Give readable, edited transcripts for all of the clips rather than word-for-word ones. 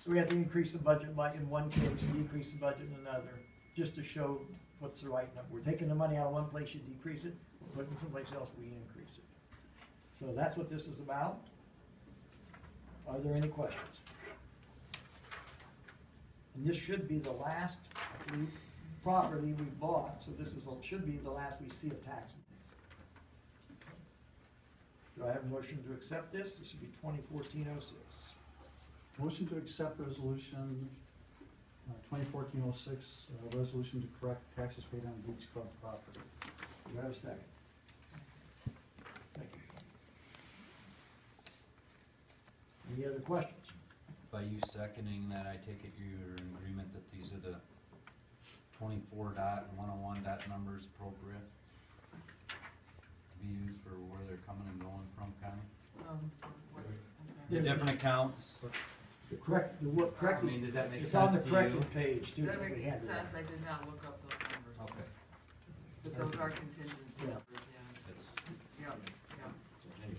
So we have to increase the budget by, in one case, and decrease the budget in another, just to show what's the right number. We're taking the money out of one place, you decrease it, we're putting it someplace else, we increase it. So that's what this is about. Are there any questions? And this should be the last property we bought, so this is, should be the last we see of tax. Do I have a motion to accept this? This should be 2014-06. Motion to accept resolution 2014-06, resolution to correct taxes paid on beach club property. Do I have a second? Thank you. Any other questions? By you seconding that, I take it you're in agreement that these are the 24 dot and 101 dot numbers appropriate to be used for where they're coming and going from, Connie? The different accounts? The correct, the what, I corrected, mean, does that make it's sense on the to corrected you? page too. That we makes handed sense, out. I did not look up those numbers. Okay. But those are contingency Yeah. numbers, yeah. It's, Yeah.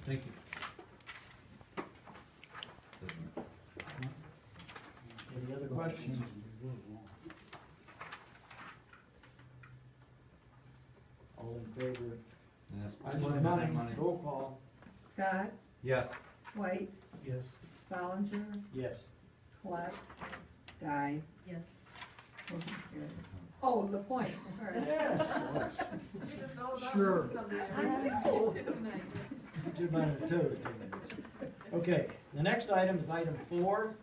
thank you. Any other questions? All in favor? Yes. I say money, roll call. Scott, Yes. White, Yes. Solinger, Yes. Collette, Guy, Yes. motion carries. Oh, the point, sorry. Yes. You just know about Sure. something. I know. Tonight. Two minutes, two. Okay, the next item is item 4.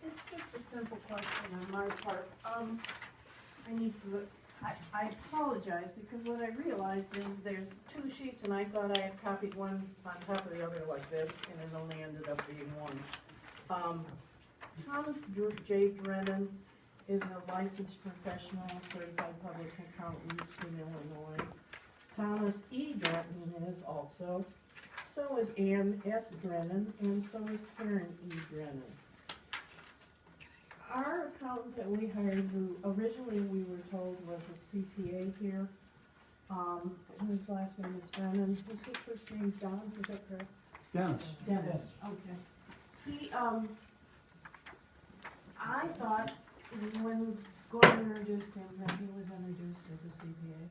It's just a simple question on my part. I apologize because what I realized is there's 2 sheets and I thought I had copied one on top of the other like this and it only ended up being one. Thomas J. Drennan is a licensed professional certified public accountant in Illinois. Thomas E. Drennan is also. So is Ann S. Drennan, and so is Karen E. Drennan. Our accountant that we hired, who originally we were told was a CPA here, whose last name is Drennan, was his first name Don, is that correct? Dennis. Dennis, okay. He, I thought when Gordon introduced him, that he was introduced as a CPA.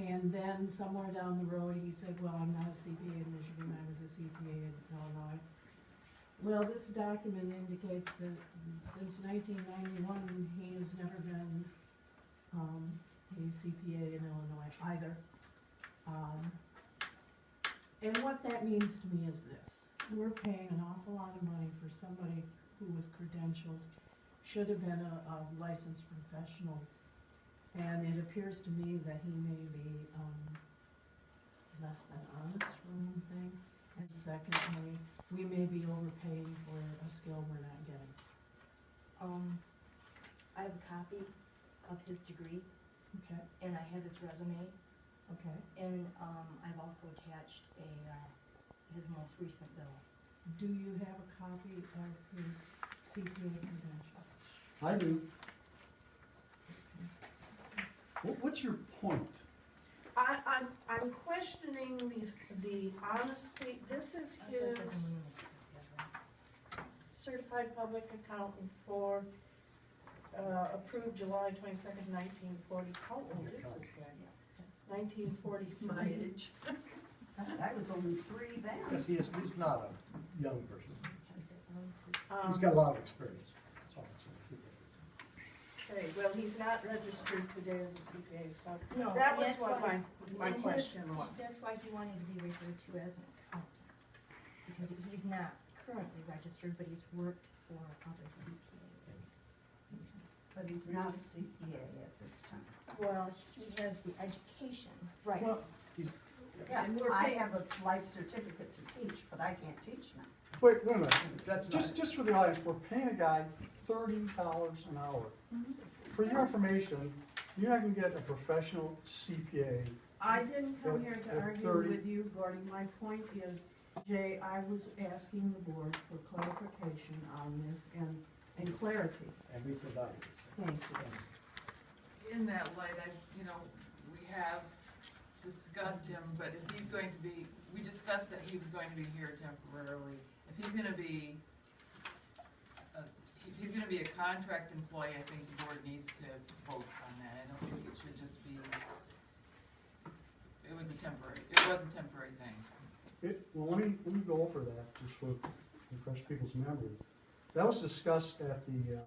And then somewhere down the road, he said, well, I'm not a CPA in Michigan, I was a CPA in Illinois. Well, this document indicates that since 1991, he has never been a CPA in Illinois either. And what that means to me is this. We're paying an awful lot of money for somebody who was credentialed, should have been a licensed professional. And it appears to me that he may be less than honest for one thing. And secondly, we may be overpaying for a skill we're not getting. I have a copy of his degree, Okay, and I have his resume, okay. and I've also attached his most recent bill. Do you have a copy of his CPA credentials? I do. What's your point? I'm questioning the honesty. This is his certified public accountant for, approved July 22nd, 1940. How old is this guy? 1943. My age. I was only 3 then. Yes, he's not a young person. Um, He's got a lot of experience. That's all I'm saying. Okay, well, he's not registered today as a CPA, so No, that was that's what why- my question was. That's why he wanted to be referred to as an accountant, because he's not currently registered, but he's worked for other CPAs. But he's not a CPA at this time. Well, he has the education. Right. Well, Yeah, And we're I paying- have a life certificate to teach, but I can't teach now. wait a minute. That's not. Just for the audience, we're paying a guy $30 an hour. For your information, you're not gonna get a professional CPA. I didn't come here to At argue 30. with you, Gordy. My point is, Jay, I was asking the board for clarification on this and clarity. And we provided this. Thank you. In that light, we have discussed him, but if he's going to be, we discussed that he was going to be here temporarily. If he's gonna be gonna be a contract employee, I think the board needs to vote on that. I don't think it should just be, it was a temporary thing. Well, let me go over that, just for refresh people's memories. That was discussed at the,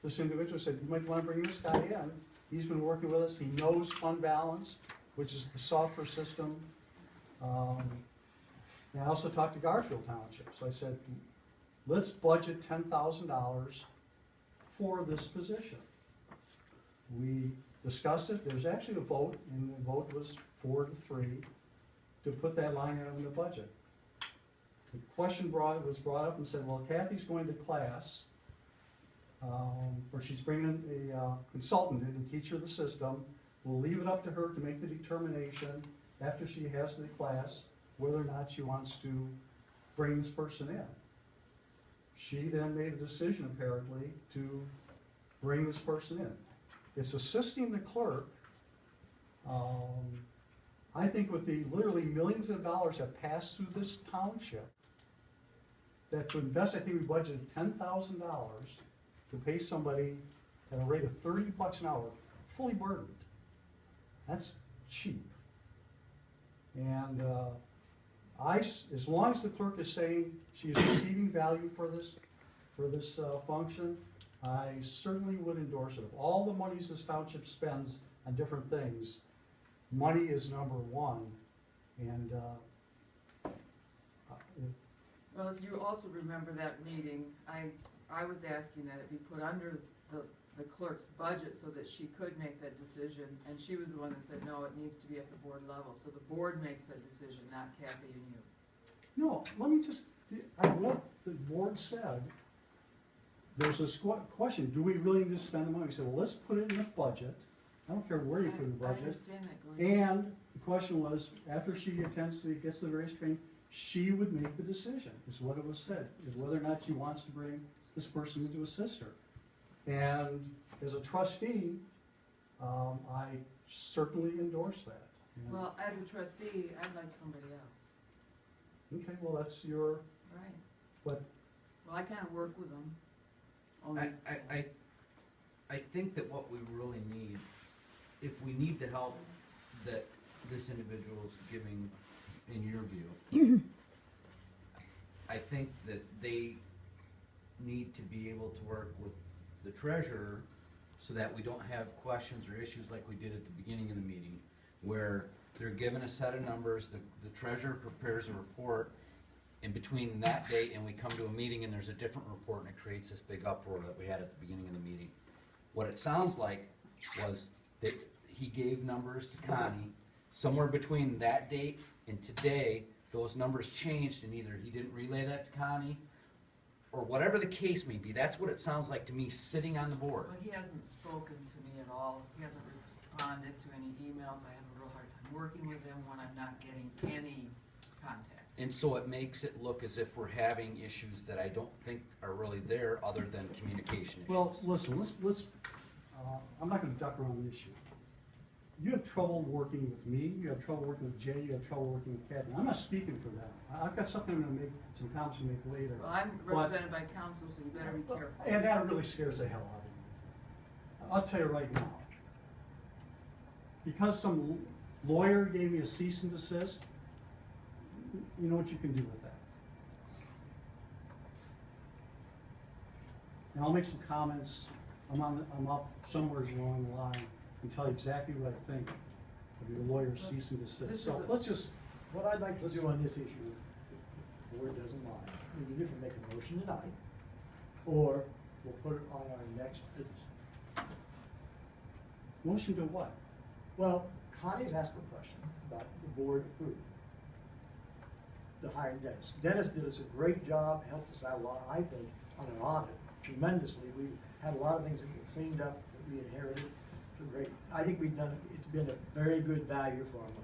this individual said, you might wanna bring this guy in. He's been working with us, he knows fund balance, which is the software system. And I also talked to Garfield Township, so I said, let's budget $10,000 for this position. We discussed it, there was actually a vote, and the vote was 4-3 to put that line item in the budget. The question was brought up and said, well, Kathy's going to class, or she's bringing a consultant in to teach her the system. We'll leave it up to her to make the determination after she has the class, whether or not she wants to bring this person in. She then made the decision, apparently, to bring this person in. It's assisting the clerk. I think with the literally millions of dollars that pass through this township, that to invest, I think we budgeted $10,000 to pay somebody at a rate of $30 an hour, fully burdened. That's cheap. And as long as the clerk is saying she is receiving value for this function, I certainly would endorse it. Of all the monies this township spends on different things, money is number one. And Well, if you also remember that meeting, I was asking that it be put under the clerk's budget so that she could make that decision, and she was the one that said, no, it needs to be at the board level, so the board makes that decision, not Kathy and you. no, let me just, what the board said, there's this question, do we really need to spend the money? We said, well, let's put it in the budget. I don't care where you put it in the I budget. understand that, Gordon. And the question was, after she gets the various training, she would make the decision, is what it was said, is whether or not she wants to bring this person in to assist her. And as a trustee, I certainly endorse that. And- Well, as a trustee, I'd like somebody else. Okay, well, that's your, Right. but, Well, I kind of work with them. Only- I think that what we really need, if we need the help that this individual's giving, in your view, I think that they need to be able to work with the treasurer so that we don't have questions or issues like we did at the beginning of the meeting, where they're given a set of numbers, the treasurer prepares a report, in between that date and we come to a meeting and there's a different report and it creates this big uproar that we had at the beginning of the meeting. What it sounds like was that he gave numbers to Connie, somewhere between that date and today, those numbers changed and either he didn't relay that to Connie, or whatever the case may be. That's what it sounds like to me, sitting on the board. Well, he hasn't spoken to me at all. He hasn't responded to any emails. I have a real hard time working with him when I'm not getting any contact. And so it makes it look as if we're having issues that I don't think are really there, other than communication issues. well, listen, let's, I'm not gonna duck around the issue. You have trouble working with me, you have trouble working with Jay, you have trouble working with Kathy. I'm not speaking for them. I've got something I'm gonna make, some comments to make later. Well, I'm But- represented by counsel, so you better be careful. And that really scares the hell out of me. I'll tell you right now. Because some lawyer gave me a cease and desist, you know what you can do with that. And I'll make some comments, I'm up somewhere along the line and tell you exactly what I think of your lawyer's cease and This desist. is So a- let's just, What I'd like to do on this issue, if the board doesn't mind, we either can make a motion tonight, or we'll put it on our next business. motion to what? Well, Connie's asked a question about the board approving the hiring Dennis. Dennis did us a great job, helped us out a lot, I think, on an audit tremendously. We had a lot of things that we cleaned up that we inherited. So great. I think we've done, it's been a very good value for our money.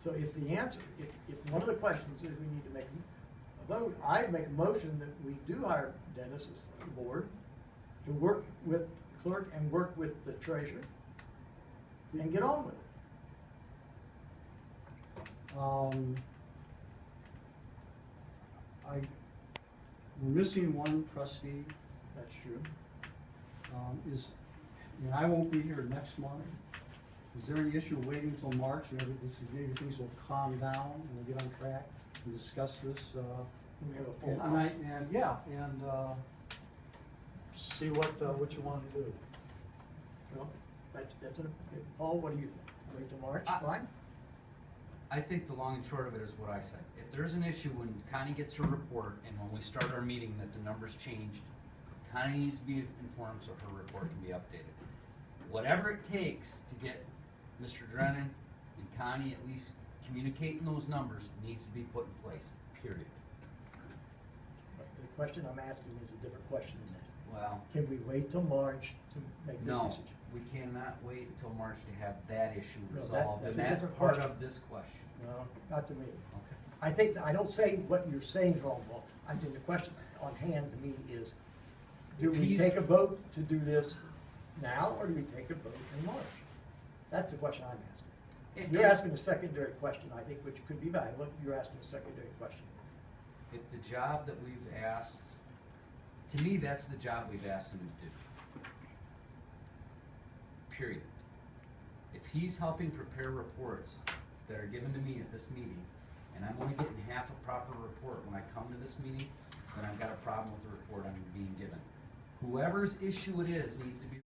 So if the answer, if one of the questions is we need to make a vote, I'd make a motion that we do hire Dennis as the board to work with the clerk and work with the treasurer, and get on with it. We're missing one trustee, That's true. and I won't be here next month. Is there any issue waiting until March, maybe things will calm down and we'll get on track and discuss this? We have a full And house. see what you wanna do. Well, that's an, okay. Paul, what do you think? Wait till March, I- fine? I think the long and short of it is what I said. If there's an issue when Connie gets her report and when we start our meeting that the numbers changed, Connie needs to be informed so her report can be updated. Whatever it takes to get Mr. Drennan and Connie at least communicating those numbers needs to be put in place, period. But the question I'm asking is a different question than that. Well, Can we wait till March to make this no, decision? we cannot wait until March to have that issue No, that's- resolved, that's and a that's different part question. of this question. No, not to me. Okay. I think, I don't say what you're saying is wrong, Paul. I think the question on hand to me is, do If we he's- take a vote to do this now, or do we take a vote in March? That's the question I'm asking. You're asking a secondary question, I think, which could be valuable. You're asking a secondary question. If the job that we've asked, to me, that's the job we've asked him to do. Period. If he's helping prepare reports that are given to me at this meeting, and I'm only getting half a proper report when I come to this meeting, then I've got a problem with the report I'm being given. Whoever's issue it is needs to be